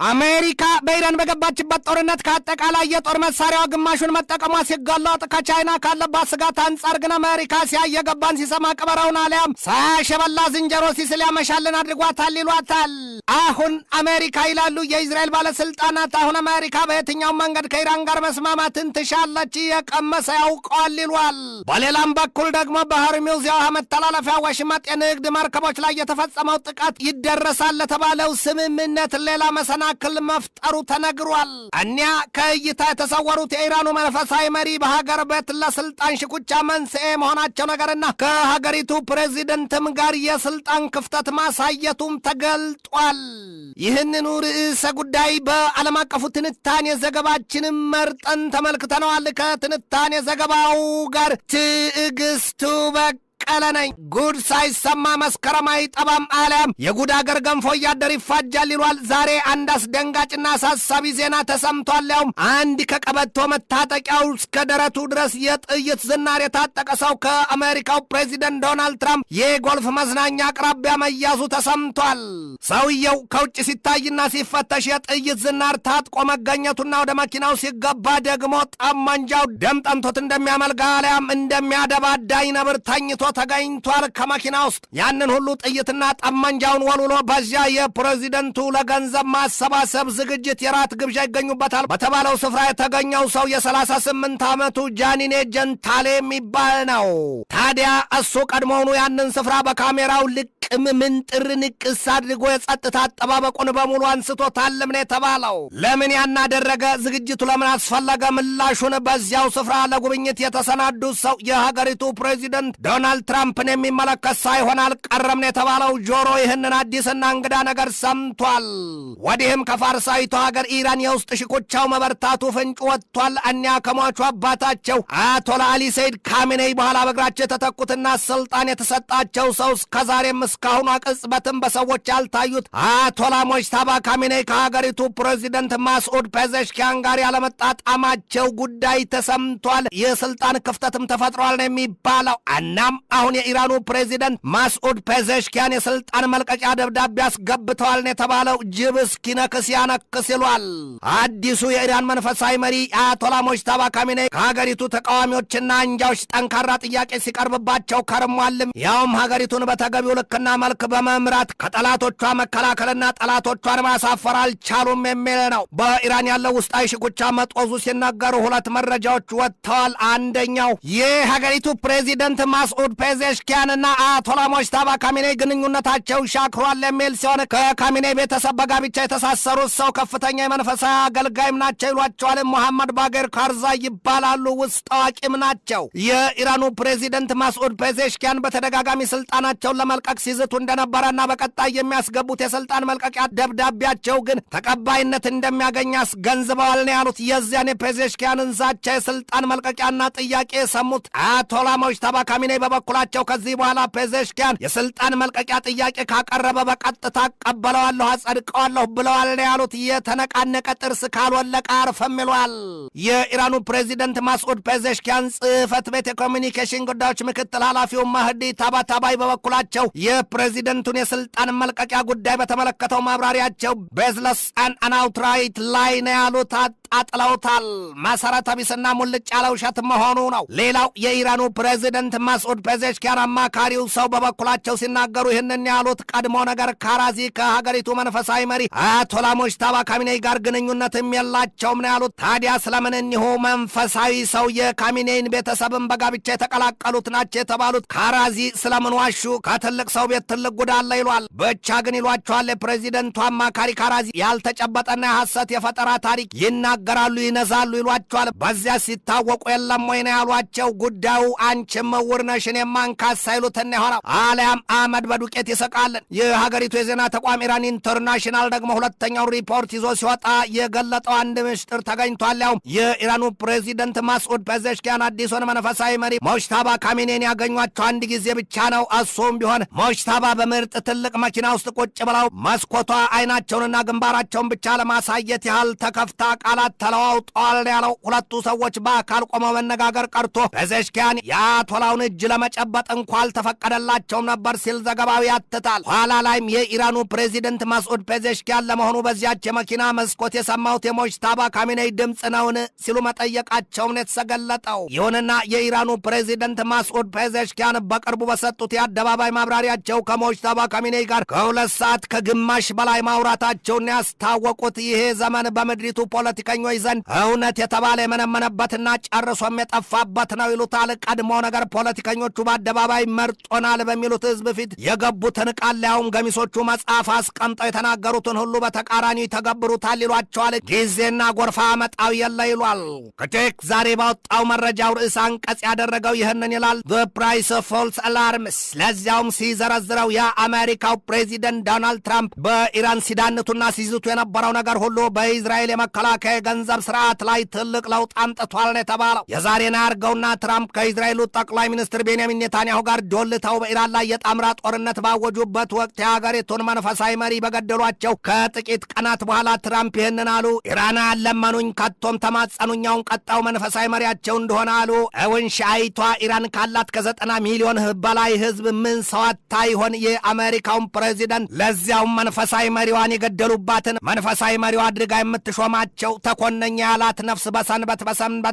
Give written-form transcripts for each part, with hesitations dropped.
አሜሪካ በኢራን በገባችበት ጦርነት ከአጠቃላይ የጦር መሳሪያው ግማሹን መጠቀሟ ሲገለጥ ከቻይና ካለባት ስጋት አንጻር ግን አሜሪካ ሲያየገባን ሲሰማ ቀበረውን አሊያም ሳያሸበላ ዝንጀሮ ሲስል ያመሻልን አድርጓታል ይሏታል። አሁን አሜሪካ ይላሉ የእስራኤል ባለስልጣናት፣ አሁን አሜሪካ በየትኛው መንገድ ከኢራን ጋር መስማማትን ትሻለች፣ የቀመሰ ያውቀዋል ይሏል። በሌላም በኩል ደግሞ በሆርሙዝ የውሃ መተላለፊያ ወሽመጥ የንግድ መርከቦች ላይ የተፈጸመው ጥቃት ይደረሳል ለተባለው ስምምነት ሌላ መሰናክል መፍጠሩ ተነግሯል። እኒያ ከእይታ የተሰወሩት የኢራኑ መንፈሳዊ መሪ በሀገር ቤት ለስልጣን ሽኩቻ መንስኤ መሆናቸው ነገርና ከሀገሪቱ ፕሬዚደንትም ጋር የስልጣን ክፍተት ማሳየቱም ተገልጧል። ይህንኑ ርዕሰ ጉዳይ በዓለም አቀፉ ትንታኔ ዘገባችንም መርጠን ተመልክተነዋል። ከትንታኔ ዘገባው ጋር ትዕግስቱ በቀለ ነኝ። ጉድ ሳይሰማ መስከረም አይጠባም አሊያም የጉድ አገር ገንፎ እያደር ይፋጃል ይሏል። ዛሬ አንድ አስደንጋጭና አሳሳቢ ዜና ተሰምቷል። ያውም አንድ ከቀበቶ መታጠቂያው እስከ ደረቱ ድረስ የጥይት ዝናር የታጠቀ ሰው ከአሜሪካው ፕሬዚደንት ዶናልድ ትራምፕ የጎልፍ መዝናኛ አቅራቢያ መያዙ ተሰምቷል። ሰውየው ከውጭ ሲታይና ሲፈተሽ የጥይት ዝናር ታጥቆ መገኘቱና ወደ መኪናው ሲገባ ደግሞ ጠመንጃው ደም ጠምቶት እንደሚያመልጋ አሊያም እንደሚያደባዳይ ነብር ተኝቶ ተገኝቷል ከመኪና ውስጥ። ያንን ሁሉ ጥይትና ጠመንጃውን ወልውሎ በዚያ የፕሬዚደንቱ ለገንዘብ ማሰባሰብ ዝግጅት የራት ግብዣ ይገኙበታል በተባለው ስፍራ የተገኘው ሰው የ38 ዓመቱ ጃኒኔ ጀንታሌ የሚባል ነው። ታዲያ እሱ ቀድሞውኑ ያንን ስፍራ በካሜራው ልቅም ምንጥር ንቅስ አድርጎ የጸጥታ አጠባበቁን በሙሉ አንስቶታል ነው የተባለው። ለምን ያናደረገ? ዝግጅቱ ለምን አስፈለገ? ምላሹን በዚያው ስፍራ ለጉብኝት የተሰናዱት ሰው የሀገሪቱ ፕሬዚደንት ዶናልድ ትራምፕን የሚመለከት ሳይሆን አልቀረም ነው የተባለው። ጆሮ ይህንን አዲስና እንግዳ ነገር ሰምቷል። ወዲህም ከፋርሳዊቷ ሀገር ኢራን የውስጥ ሽኩቻው መበርታቱ ፍንጭ ወጥቷል። እኒያ ከሟቹ አባታቸው አያቶላ አሊ ሰይድ ካሜኔይ በኋላ በእግራቸው የተተኩትና ስልጣን የተሰጣቸው ሰው እስከዛሬም እስካሁኗ ቅጽበትም በሰዎች ያልታዩት አያቶላ ሞጅታባ ካሜኔይ ከሀገሪቱ ፕሬዚደንት ማስዑድ ፔዜሽኪያን ጋር ያለመጣጣማቸው ጉዳይ ተሰምቷል። የስልጣን ክፍተትም ተፈጥሯል ነው የሚባለው። እናም አሁን የኢራኑ ፕሬዚደንት ማስዑድ ፔዜሽኪያን የስልጣን መልቀቂያ ደብዳቤ አስገብተዋል ነው የተባለው። ጅብ እስኪነክስ ያነክስ ይሏል። አዲሱ የኢራን መንፈሳዊ መሪ አያቶላ ሞጅታባ ካሜኔይ ከሀገሪቱ ተቃዋሚዎችና አንጃዎች ጠንካራ ጥያቄ ሲቀርብባቸው ከርሟልም። ያውም ሀገሪቱን በተገቢው ልክና መልክ በመምራት ከጠላቶቿ መከላከልና ጠላቶቿን ማሳፈር አልቻሉም የሚል ነው። በኢራን ያለው ውስጣዊ ሽኩቻ መጦዙ ሲነገሩ ሁለት መረጃዎች ወጥተዋል። አንደኛው የሀገሪቱ ፕሬዚደንት ማስዑድ ፔዜሽኪያንና አያቶላ ሞጅታባ ካሜኔይ ግንኙነታቸው ሻክሯል የሚል ሲሆን ከካሜኔይ ቤተሰብ በጋብቻ የተሳሰሩት ሰው ከፍተኛ የመንፈሳዊ አገልጋይም ናቸው ይሏቸዋል። መሐመድ ባጌር ካርዛይ ይባላሉ። ውስጥ አዋቂም ናቸው። የኢራኑ ፕሬዚደንት ማስዑድ ፔዜሽኪያን በተደጋጋሚ ስልጣናቸውን ለመልቀቅ ሲዝቱ እንደነበረና በቀጣይ የሚያስገቡት የስልጣን መልቀቂያ ደብዳቤያቸው ግን ተቀባይነት እንደሚያገኝ አስገንዝበዋል ነው ያሉት። የዚያን የፔዜሽኪያንን ዛቻ የስልጣን መልቀቂያና ጥያቄ የሰሙት አያቶላ ሞጅታባ ካሜኔይ በበኩላቸው ከዚህ በኋላ ፔዜሽኪያን የስልጣን መልቀቂያ ጥያቄ ካቀረበ በቀጥታ ቀበለዋለሁ፣ አጸድቀዋለሁ ብለዋል ነው ያሉት። የተነቃነቀ ጥርስ ካልወለቀ አርፈም ይሏል። የኢራኑ ፕሬዚደንት ማስዑድ ፔዜሽኪያን ጽህፈት ቤት የኮሚኒኬሽን ጉዳዮች ምክትል ኃላፊው ማህዲ ታባታባይ በበኩላቸው የፕሬዚደንቱን የስልጣን መልቀቂያ ጉዳይ በተመለከተው ማብራሪያቸው ቤዝለስ አን አውትራይት ላይ ነው ያሉት። አጥለውታል። መሰረተ ቢስና ሙልጭ ያለ ውሸት መሆኑ ነው። ሌላው የኢራኑ ፕሬዚደንት ማስዑድ ፔዜሽኪያን አማካሪው ሰው በበኩላቸው ሲናገሩ ይህንን ያሉት ቀድሞ ነገር ካራዚ ከሀገሪቱ መንፈሳዊ መሪ አያቶላ ሞጅታባ ካሜኔይ ጋር ግንኙነትም የላቸውም ነው ያሉት። ታዲያ ስለምን እኒሁ መንፈሳዊ ሰው የካሜኔይን ቤተሰብን በጋብቻ የተቀላቀሉት ናቸው የተባሉት ካራዚ ስለምን ዋሹ? ከትልቅ ሰው ቤት ትልቅ ጉድ አለ ይሏል። ብቻ ግን ይሏቸዋል የፕሬዚደንቱ አማካሪ ካራዚ ያልተጨበጠና የሐሰት የፈጠራ ታሪክ ይናገራሉ፣ ይነዛሉ ይሏቸዋል። በዚያ ሲታወቁ የለም ወይ ነው ያሏቸው። ጉዳዩ አንቺም እውር ነሽ እኔም አንካሳ ይሉትና ይሆናል አሊያም አመድ በዱቄት ይሰቃልን። የሀገሪቱ የዜና ተቋም ኢራን ኢንተርናሽናል ደግሞ ሁለተኛው ሪፖርት ይዞ ሲወጣ የገለጠው አንድ ምስጢር ተገኝቷል። ያውም የኢራኑ ፕሬዚደንት ማስዑድ ፔዜሽኪያን አዲሱን መንፈሳዊ መሪ ሞጅታባ ካሜኔይን ያገኟቸው አንድ ጊዜ ብቻ ነው። እሱም ቢሆን ሞጅታባ በምርጥ ትልቅ መኪና ውስጥ ቁጭ ብለው መስኮቷ አይናቸውንና ግንባራቸውን ብቻ ለማሳየት ያህል ተከፍታ ቃላት ሕይወት ተለዋውጧል ያለው ሁለቱ ሰዎች በአካል ቆመው መነጋገር ቀርቶ ፔዜሽኪያን የአያቶላውን እጅ ለመጨበጥ እንኳ አልተፈቀደላቸውም ነበር ሲል ዘገባው ያትታል። ኋላ ላይም የኢራኑ ፕሬዚደንት መስዑድ ፔዜሽኪያን ለመሆኑ በዚያች የመኪና መስኮት የሰማሁት የሞጅታባ ካሚኔይ ድምፅ ነውን ሲሉ መጠየቃቸውን የተገለጠው። ይሁንና የኢራኑ ፕሬዚደንት መስዑድ ፔዜሽኪያን በቅርቡ በሰጡት የአደባባይ ማብራሪያቸው ከሞጅታባ ካሚኔይ ጋር ከ2 ሰዓት ከግማሽ በላይ ማውራታቸውን ያስታወቁት ይሄ ዘመን በምድሪቱ ፖለቲከኞች ዘንድ እውነት የተባለ የመነመነበትና ጨርሶም የጠፋበት ነው ይሉታል። ቀድሞ ነገር ፖለቲከኞቹ በአደባባይ መርጦናል በሚሉት ህዝብ ፊት የገቡትን ቃል ሊያውም ገሚሶቹ መጽሐፍ አስቀምጠው የተናገሩትን ሁሉ በተቃራኒው ይተገብሩታል ይሏቸዋል። ጊዜና ጎርፋ መጣው የለ ይሏል። ከቼክ ዛሬ ባወጣው መረጃው ርዕስ አንቀጽ ያደረገው ይህንን ይላል። the price of false alarms ለዚያውም ሲዘረዝረው የአሜሪካው ፕሬዚደንት ዶናልድ ትራምፕ በኢራን ሲዳንቱና ሲዝቱ የነበረው ነገር ሁሉ በእስራኤል የመከላከያ ገንዘብ ስርዓት ላይ ትልቅ ለውጥ አምጥቷል ነው የተባለው። የዛሬን ያርገውና ትራምፕ ከእስራኤሉ ጠቅላይ ሚኒስትር ቤንያሚን ኔታንያሁ ጋር ዶልተው በኢራን ላይ የጣምራ ጦርነት ባወጁበት ወቅት የሀገሪቱን መንፈሳዊ መሪ በገደሏቸው ከጥቂት ቀናት በኋላ ትራምፕ ይህንን አሉ። ኢራናውያን ለመኑኝ፣ ከቶም ተማጸኑኛውን ቀጣው መንፈሳዊ መሪያቸው እንደሆነ አሉ። እውን ሻይቷ ኢራን ካላት ከ90 ሚሊዮን በላይ ህዝብ ምን ሰዋታ ይሆን? የአሜሪካውን ፕሬዚደንት ለዚያውም መንፈሳዊ መሪዋን የገደሉባትን መንፈሳዊ መሪዋ አድርጋ የምትሾማቸው ተኮነኛ ያላት ነፍስ በሰንበት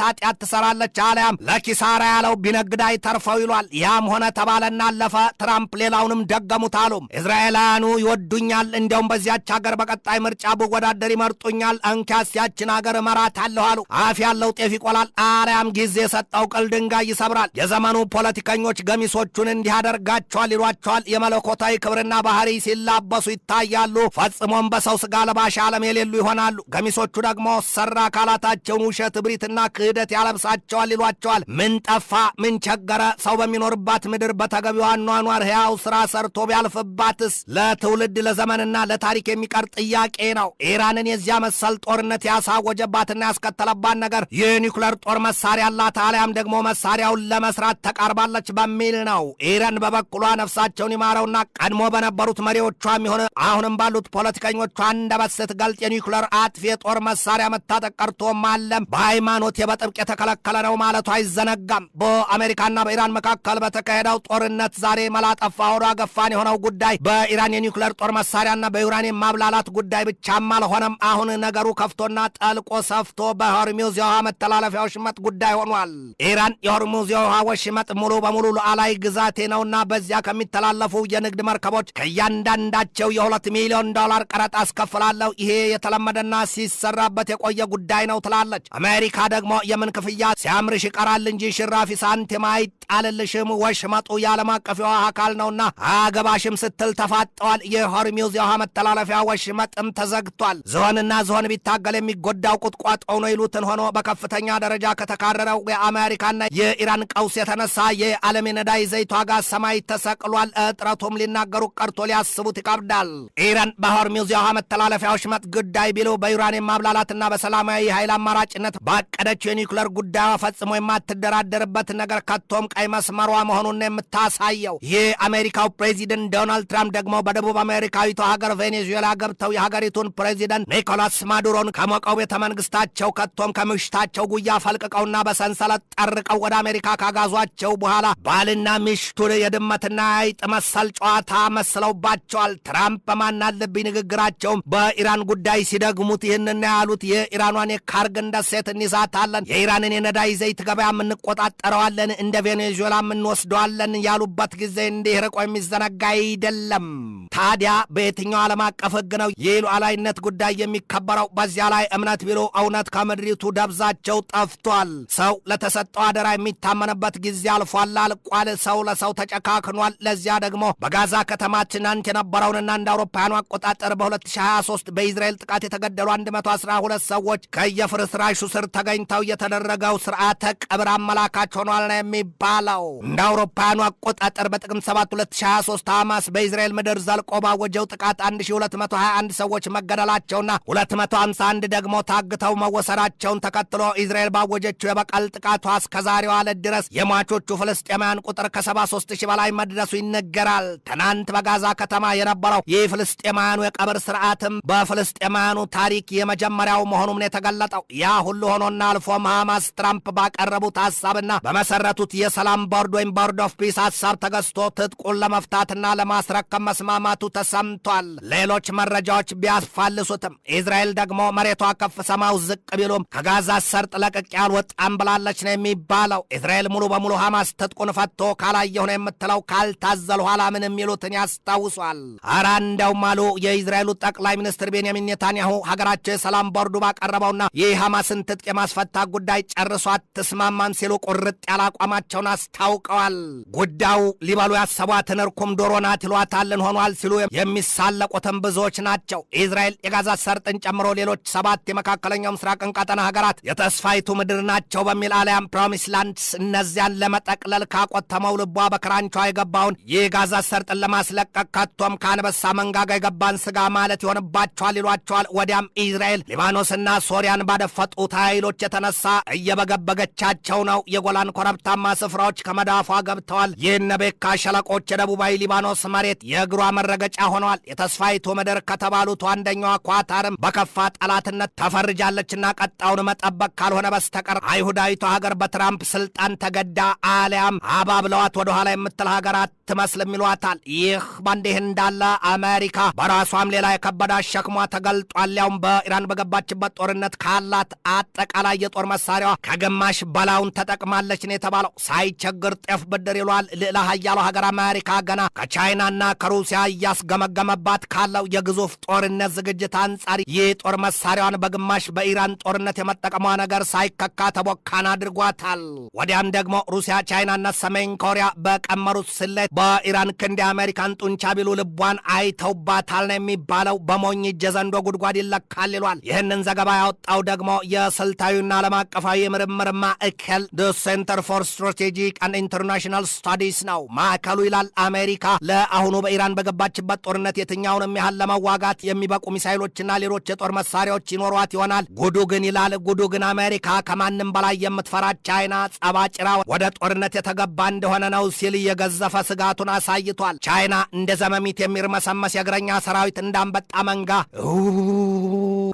ኃጢአት ትሰራለች አለያም ለኪሳራ ያለው ቢነግድ አይተርፈው ይሏል። ያም ሆነ ተባለና አለፈ። ትራምፕ ሌላውንም ደገሙት አሉ። እስራኤላውያኑ ይወዱኛል፣ እንዲያውም በዚያች ሀገር በቀጣይ ምርጫ ብወዳደር ይመርጡኛል፣ እንኪያስ ያችን ሀገር እመራታለሁ አሉ። አፍ ያለው ጤፍ ይቆላል አለያም ጊዜ የሰጠው ቅል ድንጋይ ይሰብራል። የዘመኑ ፖለቲከኞች ገሚሶቹን እንዲህ አደርጋቸዋል ይሏቸዋል። የመለኮታዊ ክብርና ባህሪ ሲላበሱ ይታያሉ። ፈጽሞም በሰው ስጋ ለባሽ ዓለም የሌሉ ይሆናሉ። ገሚሶቹ ደግሞ ሰራ አካላታቸውን ውሸት፣ እብሪትና ክህደት ያለብሳቸዋል ይሏቸዋል። ምን ጠፋ? ምን ቸገረ? ሰው በሚኖርባት ምድር በተገቢው አኗኗር ሕያው ስራ ሰርቶ ቢያልፍባትስ? ለትውልድ ለዘመንና ለታሪክ የሚቀር ጥያቄ ነው። ኢራንን የዚያ መሰል ጦርነት ያሳወጀባትና ያስከተለባት ነገር የኒውክሌር ጦር መሳሪያ አላት አሊያም ደግሞ መሳሪያውን ለመስራት ተቃርባለች በሚል ነው። ኢራን በበኩሏ ነፍሳቸውን ይማረውና ቀድሞ በነበሩት መሪዎቿም ይሆን አሁንም ባሉት ፖለቲከኞቿ አንደበት ስትገልጥ የኒውክሌር አጥፊ የጦር መሳሪያ መታጠቅ ቀርቶ ማለም በሃይማኖት በጥብቅ የተከለከለ ነው ማለቱ አይዘነጋም። በአሜሪካና በኢራን መካከል በተካሄደው ጦርነት ዛሬ መላጠፋ ሆኖ አገፋን የሆነው ጉዳይ በኢራን የኒውክሌር ጦር መሳሪያና በዩራኒየም ማብላላት ጉዳይ ብቻም አልሆነም። አሁን ነገሩ ከፍቶና ጠልቆ ሰፍቶ በሆርሙዝ የውሃ መተላለፊያ ወሽመጥ ጉዳይ ሆኗል። ኢራን የሆርሙዝ የውሃ ወሽመጥ ሙሉ በሙሉ ሉዓላዊ ግዛቴ ነውና በዚያ ከሚተላለፉ የንግድ መርከቦች ከእያንዳንዳቸው $2 ሚሊዮን ቀረጥ አስከፍላለሁ፣ ይሄ የተለመደና ሲሰራበት የቆየ ጉዳይ ነው ትላለች። አሜሪካ ደግሞ የምን ክፍያ ሲያምርሽ ይቀራል እንጂ ሽራፊ ሳንቲም አይጣልልሽም፣ ወሽመጡ የዓለም አቀፍ የውሃ አካል ነውና አገባሽም ስትል ተፋጠዋል። የሆርሙዝ የውሃ መተላለፊያ ወሽመጥም ተዘግቷል። ዝሆንና ዝሆን ቢታገል የሚጎዳው ቁጥቋጦው ነው ይሉትን ሆኖ በከፍተኛ ደረጃ ከተካረረው የአሜሪካና የኢራን ቀውስ የተነሳ የዓለም የነዳጅ ዘይት ዋጋ ሰማይ ተሰቅሏል። እጥረቱም ሊናገሩ ቀርቶ ሊያስቡት ይከብዳል። ኢራን በሆርሙዝ የውሃ መተላለፊያ ወሽመጥ ጉዳይ ቢሉ በዩራኒየም ማብላላትና በሰላማዊ ኃይል አማራጭነት ባቀደችው የኒውክሌር ጉዳዩ ፈጽሞ የማትደራደርበት ነገር ከቶም ቀይ መስመሯ መሆኑን የምታሳየው። የአሜሪካው ፕሬዚደንት ዶናልድ ትራምፕ ደግሞ በደቡብ አሜሪካዊቷ ሀገር ቬኔዙዌላ ገብተው የሀገሪቱን ፕሬዚደንት ኒኮላስ ማዱሮን ከሞቀው ቤተ መንግስታቸው ከቶም ከምሽታቸው ጉያ ፈልቅቀውና በሰንሰለት ጠርቀው ወደ አሜሪካ ካጋዟቸው በኋላ ባልና ሚስቱን የድመትና አይጥ መሰል ጨዋታ መስለውባቸዋል። ትራምፕ በማናለብኝ ንግግራቸውም በኢራን ጉዳይ ሲደግሙት ይህንን ያሉት የኢራኗን የካርግን ደሴት እንይዛታለን፣ የኢራንን የነዳጅ ዘይት ገበያ እንቆጣጠረዋለን፣ እንደ ቬኔዙዌላ እንወስደዋለን ያሉበት ጊዜ እንዲህ ርቆ የሚዘነጋ አይደለም። ታዲያ በየትኛው ዓለም አቀፍ ሕግ ነው የሉዓላዊነት ጉዳይ የሚከበረው? በዚያ ላይ እምነት ቢሉ እውነት ከምድሪቱ ደብዛቸው ጠፍቷል። ሰው ለተሰጠው አደራ የሚታመንበት ጊዜ አልፏል፣ አልቋል። ሰው ለሰው ተጨካክኗል። ለዚያ ደግሞ በጋዛ ከተማ ትናንት የነበረውንና እንደ አውሮፓውያኑ አቆጣጠር በ2023 በኢዝራኤል ጥቃት የተገደሉ 112 ሰዎች ከየፍርስራሹ ስር ተገኝተው የተደረገው ስርዓተ ቀብር አመላካች ሆኗል ነው የሚባለው። እንደ አውሮፓውያኑ አቆጣጠር በጥቅምት 7 2023 ሐማስ በኢዝራኤል ምድር ዘልቆ ባወጀው ጥቃት 1221 ሰዎች መገደላቸውና 251 ደግሞ ታግተው መወሰዳቸውን ተከትሎ ኢዝራኤል ባወጀችው የበቀል ጥቃቷ እስከዛሬዋ ዕለት ድረስ የሟቾቹ ፍልስጤማውያን ቁጥር ከ73,000 በላይ መድረሱ ይነገራል። ትናንት በጋዛ ከተማ የነበረው ይህ ፍልስጤማውያኑ የቀብር ስርዓትም በፍልስጤማውያኑ ታሪክ የመጀመሪያው መሆኑም ነው የተገለጠው። ያ ሁሉ ሆኖና አልፎም ሐማስ ትራምፕ ባቀረቡት ሐሳብና በመሰረቱት የሰላም ቦርድ ወይም ቦርድ ኦፍ ፒስ ሐሳብ ተገዝቶ ትጥቁን ለመፍታትና ለማስረከብ መስማማቱ ተሰምቷል። ሌሎች መረጃዎች ቢያስፋልሱትም እስራኤል ደግሞ መሬቷ ከፍ ሰማው ዝቅ ቢሉም ከጋዛ ሰርጥ ለቅቄ አልወጣም ብላለች ነው የሚባለው። እስራኤል ሙሉ በሙሉ ሐማስ ትጥቁን ፈቶ ካላየሁ ነው የምትለው። ካልታዘል ኋላ ምን የሚሉትን ያስታውሷል። ኧረ እንደውም አሉ የእስራኤሉ ጠቅላይ ሚኒስትር ቤንያሚን ኔታንያሁ ሀገራቸው የሰላም ቦርዱ ባቀረበውና ይህ ሐማስን ትጥቅ የማስፈታ ጉዳይ ጨርሶ አትስማማም ሲሉ ቁርጥ ያለ አቋማቸውን አስታውቀዋል። ጉዳዩ ሊበሉ ያሰቧትን እርኩም ዶሮ ናት ይሏታልን ሆኗል ሲሉ የሚሳለቁትን ብዙዎች ናቸው። እስራኤል የጋዛ ሰርጥን ጨምሮ ሌሎች 7 የመካከለኛው ምስራቅን ቀጠና ሀገራት የተስፋይቱ ምድር ናቸው በሚል አሊያም ፕሮሚስ ላንድስ እነዚያን ለመጠቅለል ካቆተመው ልቧ በክራንቿ የገባውን የጋዛ ሰርጥን ለማስለቀቅ ከቶም ከአንበሳ መንጋጋ የገባን ስጋ ማለት ይሆንባቸዋል ይሏቸዋል። ወዲያም እስራኤል ሊባኖስና ሶሪያን ባደፈጡት ኃይሎች የተነሳ እየበገበገቻቸው ነው። የጎላን ኮረብታማ ስፍራዎች ከመዳፏ ገብተዋል። የነቤካ ሸለቆች የደቡባዊ ሊባኖስ መሬት የእግሯ መረገጫ ሆነዋል። የተስፋይቱ ምድር ከተባሉት አንደኛዋ ኳታርም በከፋ ጠላትነት ተፈርጃለችና ቀጣውን መጠበቅ ካልሆነ በስተቀር አይሁዳዊቷ ሀገር በትራምፕ ስልጣን ተገዳ አሊያም አባብለዋት ወደኋላ የምትል ሀገር አትመስልም ይሏታል። ይህ በእንዲህ እንዳለ አሜሪካ በራሷም ሌላ የከበዳ ሸክሟ ተገልጧል። ያውም በኢራን በገባችበት ጦርነት ካላት አጠቃላይ የጦር መሳሪያዋ ከግማሽ በላውን ተጠቅማለች ነው የተባለው። ሳይቸግር ጤፍ ብድር ይሏል ልዕለ ኃያሉ ሀገር አሜሪካ ገና ከቻይናና ከሩሲያ እያስገመገመባት ካለው የግዙፍ ጦርነት ዝግጅት አንጻር የጦር መሳሪያዋን በግማሽ በኢራን ጦርነት የመጠቀሟ ነገር ሳይከካ ተቦካን አድርጓታል። ወዲያም ደግሞ ሩሲያ፣ ቻይናና ሰሜን ኮሪያ በቀመሩት ስሌት በኢራን ክንድ የአሜሪካን ጡንቻ ቢሉ ልቧን አይተውባታል ነው የሚባለው። በሞኝ እጀ ዘንዶ ጉድጓድ ይለካል ይሏል። ይህንን ዘገባ ያወጣው ደግሞ የስልታዊና ዓለም አቀፋዊ የምርምር ማዕከል ደ ሴንተር ፎር ስትራቴጂክ አንድ ኢንተርናሽናል ስታዲስ ነው። ማዕከሉ ይላል አሜሪካ ለአሁኑ በኢራን በገባችበት ጦርነት የትኛውንም ያህል ለመዋጋት የሚበቁ ሚሳይሎችና ሌሎች የጦር መሳሪያዎች ይኖሯት ይሆናል። ጉዱ ግን ይላል ጉዱ ግን አሜሪካ ከማንም በላይ የምትፈራ ቻይና ጸባጭራ ወደ ጦርነት የተገባ እንደሆነ ነው ሲል የገዘፈ ስጋቱን አሳይቷል። ቻይና እንደ ዘመሚት የሚርመሰመስ የእግረኛ ሰራዊት እንዳንበጣ መንጋ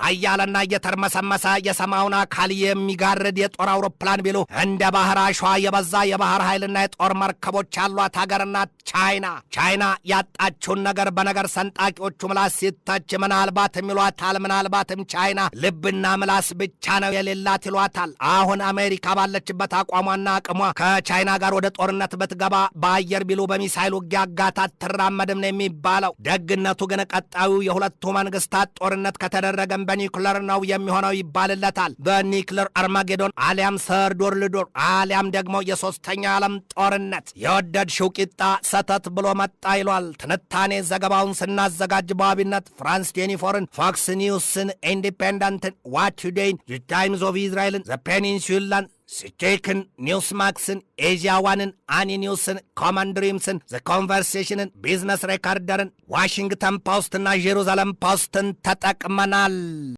አያለና እየተርመሰመሰ የሰማዩን አካል የሚጋርድ የጦር አውሮፕላን ቢሉ እንደ ባህር አሸዋ የበዛ የባህር ኃይልና የጦር መርከቦች ያሏት ሀገርና ቻይና ያጣችውን ነገር በነገር ሰንጣቂዎቹ ምላስ ሲተች ምናልባትም ይሏታል። ምናልባትም ቻይና ልብና ምላስ ብቻ ነው የሌላት ይሏታል። አሁን አሜሪካ ባለችበት አቋሟና አቅሟ ከቻይና ጋር ወደ ጦርነት ብትገባ በአየር ቢሉ በሚሳይል ውጊያ አጋታ አትራመድም ነው የሚባለው። ደግነቱ ግን ቀጣዩ የሁለቱ መንግስታት ጦርነት ከተደረገም በኒውክለር ነው የሚሆነው ይባልለታል። በኒውክለር አርማጌዶን አሊያም ሰርድ ወርልድ ዎር አሊያም ደግሞ የሶስተኛው ዓለም ጦርነት የወደድሽው ቂጣ ሰተት ብሎ መጣ ይሏል። ትንታኔ ዘገባውን ስናዘጋጅ በዋቢነት ፍራንስ 24ን፣ ፎክስ ኒውስን፣ ኢንዲፔንደንትን፣ ዋት ቱዴይን፣ ዘ ታይምስ ኦፍ እስራኤልን፣ ዘ ፔኒንሱላን፣ ስቴክን፣ ኒውስ ማክስን፣ ኤዥያ ዋንን፣ አኒ ኒውስን፣ ኮመን ድሪምስን፣ ዘ ኮንቨርሴሽንን፣ ቢዝነስ ሬከርደርን፣ ዋሽንግተን ፖስትና ጄሩዛሌም ፖስትን ተጠቅመናል።